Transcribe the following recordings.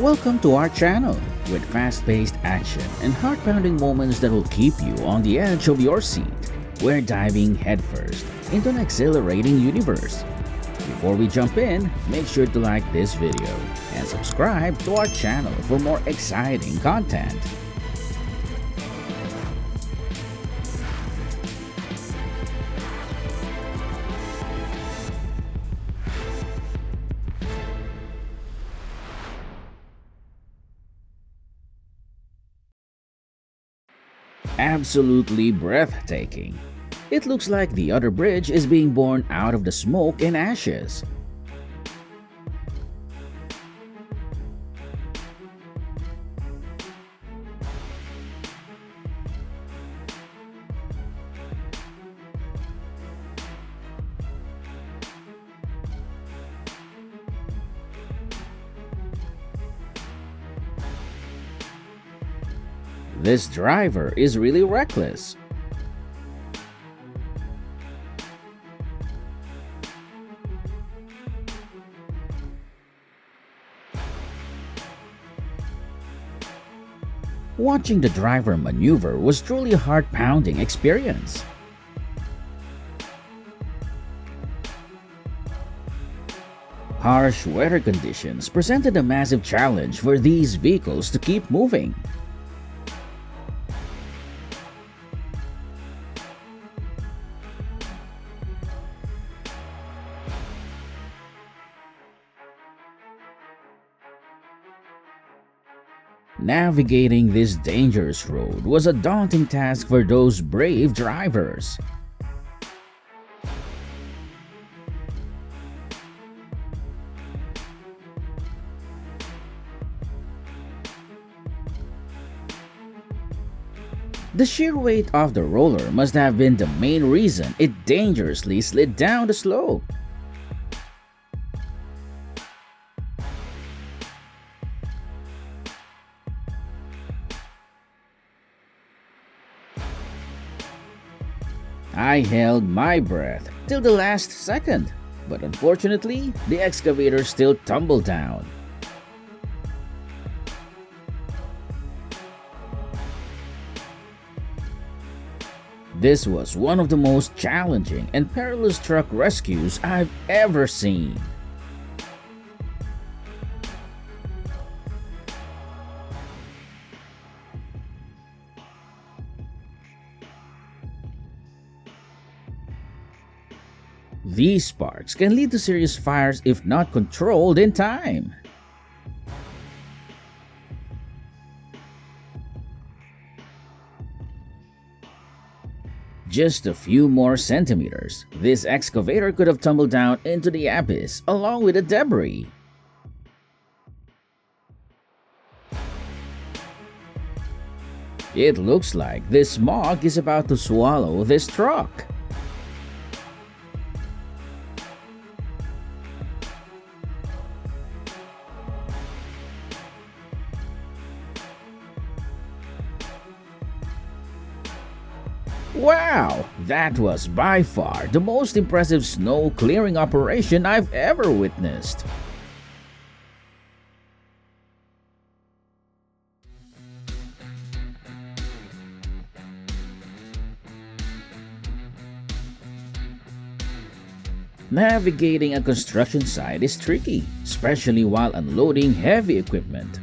Welcome to our channel with fast-paced action and heart-pounding moments that will keep you on the edge of your seat. We're diving headfirst into an exhilarating universe. Before we jump in, make sure to like this video and subscribe to our channel for more exciting content. Absolutely breathtaking. It looks like the other bridge is being born out of the smoke and ashes. This driver is really reckless. Watching the driver maneuver was truly a heart-pounding experience. Harsh weather conditions presented a massive challenge for these vehicles to keep moving. Navigating this dangerous road was a daunting task for those brave drivers. The sheer weight of the roller must have been the main reason it dangerously slid down the slope. I held my breath till the last second, but unfortunately, the excavator still tumbled down. This was one of the most challenging and perilous truck rescues I've ever seen. These sparks can lead to serious fires if not controlled in time. Just a few more centimeters, this excavator could have tumbled down into the abyss along with the debris. It looks like this smog is about to swallow this truck. Wow, that was by far the most impressive snow clearing operation I've ever witnessed. Navigating a construction site is tricky, especially while unloading heavy equipment.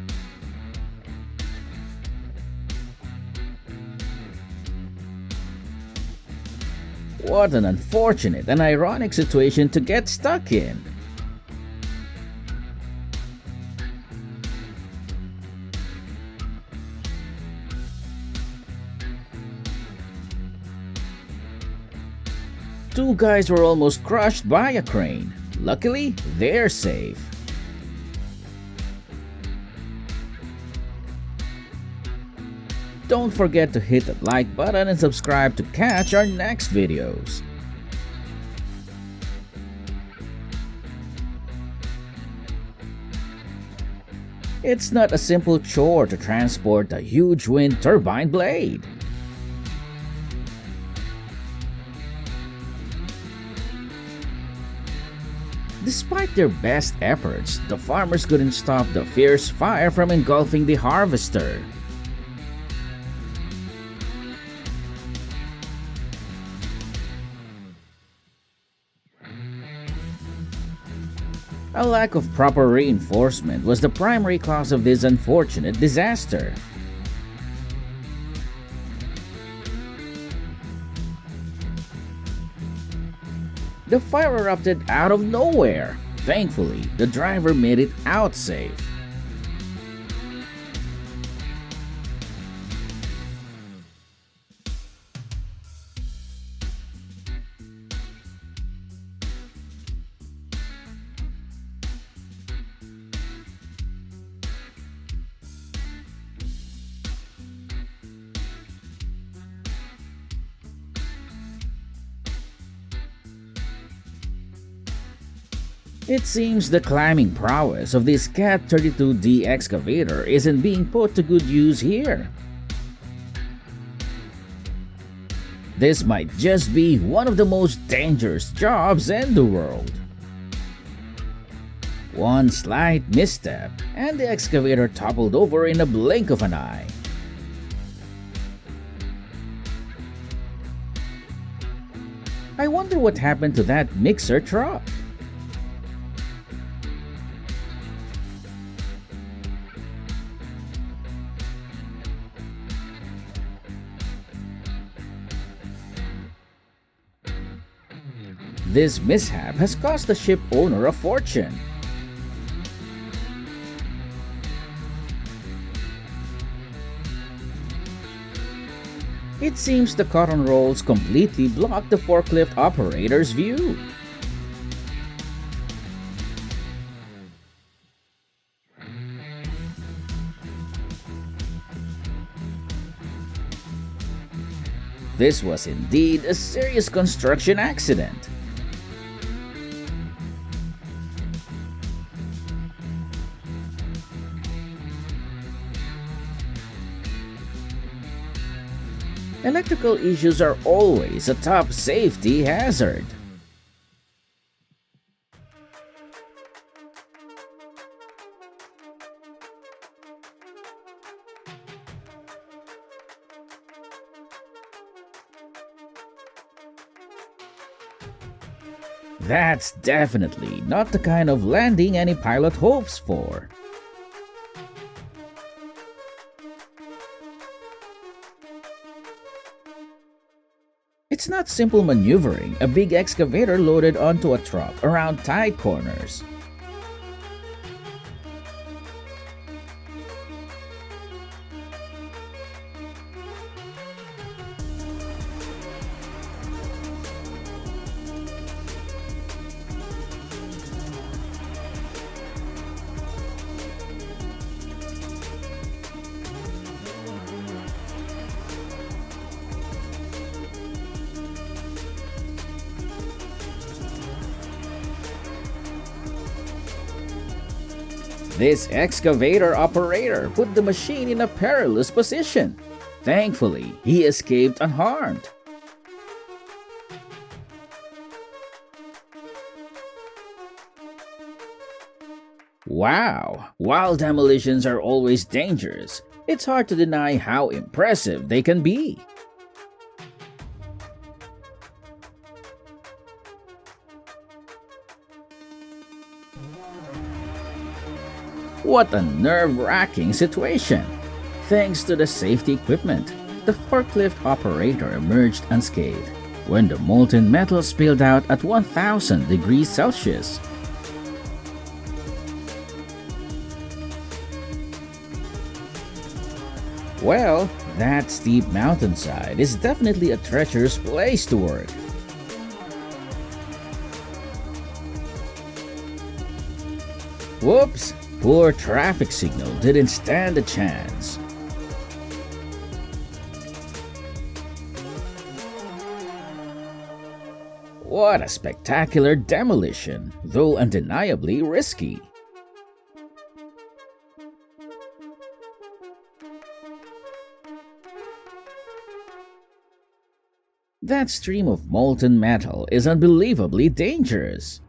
What an unfortunate and ironic situation to get stuck in. Two guys were almost crushed by a crane. Luckily, they're safe. Don't forget to hit the like button and subscribe to catch our next videos. It's not a simple chore to transport a huge wind turbine blade. The Despite their best efforts, the farmers couldn't stop the fierce fire from engulfing the harvester. A lack of proper reinforcement was the primary cause of this unfortunate disaster. The fire erupted out of nowhere. Thankfully, the driver made it out safe. It seems the climbing prowess of this Cat 32D excavator isn't being put to good use here. This might just be one of the most dangerous jobs in the world. One slight misstep, and the excavator toppled over in a blink of an eye. I wonder what happened to that mixer truck. This mishap has cost the ship owner a fortune. It seems the cotton rolls completely blocked the forklift operator's view. This was indeed a serious construction accident. Electrical issues are always a top safety hazard. That's definitely not the kind of landing any pilot hopes for. It's not simple maneuvering a big excavator loaded onto a truck around tight corners. This excavator operator put the machine in a perilous position. Thankfully, he escaped unharmed. Wow, while demolitions are always dangerous, it's hard to deny how impressive they can be. What a nerve-wracking situation! Thanks to the safety equipment, the forklift operator emerged unscathed when the molten metal spilled out at 1000 degrees Celsius. Well, that steep mountainside is definitely a treacherous place to work. Whoops! Poor traffic signal didn't stand a chance. What a spectacular demolition, though undeniably risky. That stream of molten metal is unbelievably dangerous.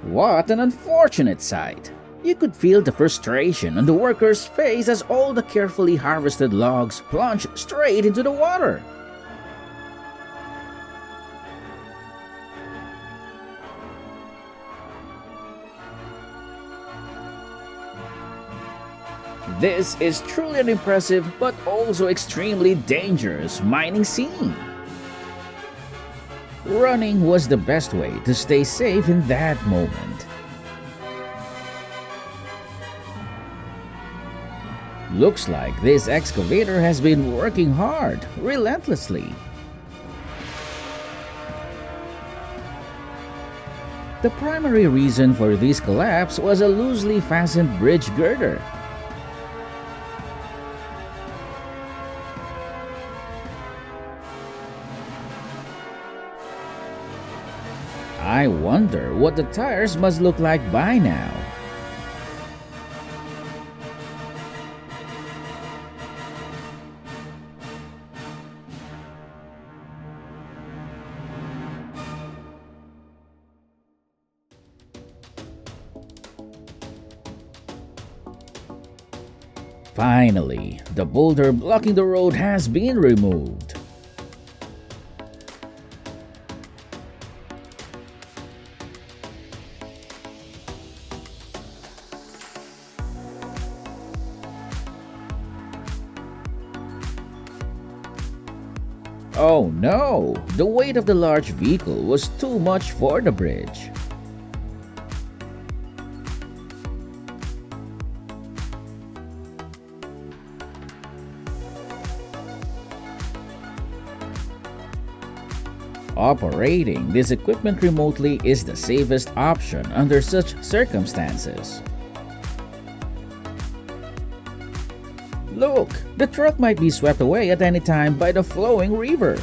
What an unfortunate sight! You could feel the frustration on the worker's face as all the carefully harvested logs plunged straight into the water. This is truly an impressive but also extremely dangerous mining scene. Running was the best way to stay safe in that moment. Looks like this excavator has been working hard, relentlessly. The primary reason for this collapse was a loosely fastened bridge girder. I wonder what the tires must look like by now. Finally, the boulder blocking the road has been removed. Oh no! The weight of the large vehicle was too much for the bridge. Operating this equipment remotely is the safest option under such circumstances. Look, the truck might be swept away at any time by the flowing river.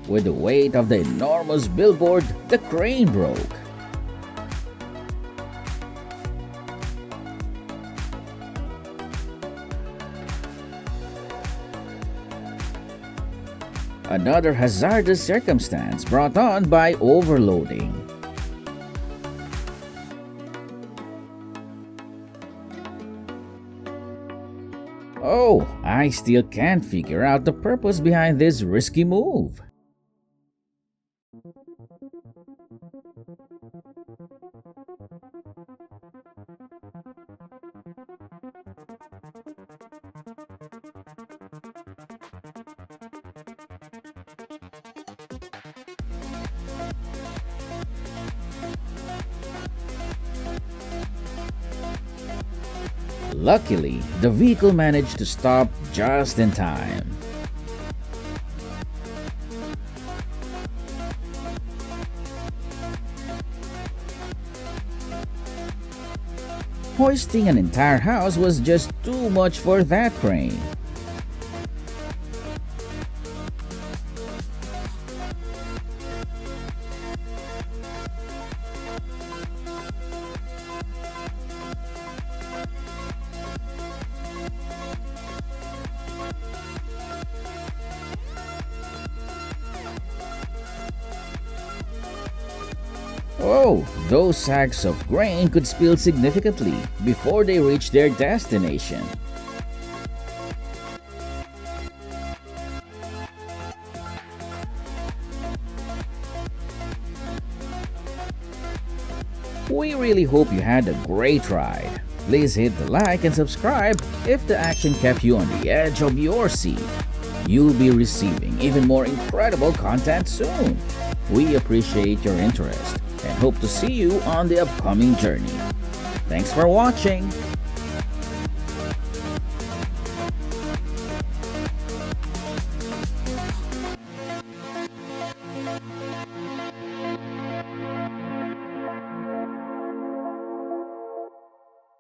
With the weight of the enormous billboard, the crane broke. Another hazardous circumstance brought on by overloading. Oh, I still can't figure out the purpose behind this risky move. Luckily, the vehicle managed to stop just in time. Hoisting an entire house was just too much for that crane. Oh, those sacks of grain could spill significantly before they reach their destination. We really hope you had a great ride. Please hit the like and subscribe if the action kept you on the edge of your seat. You'll be receiving even more incredible content soon. We appreciate your interest and hope to see you on the upcoming journey. Thanks for watching.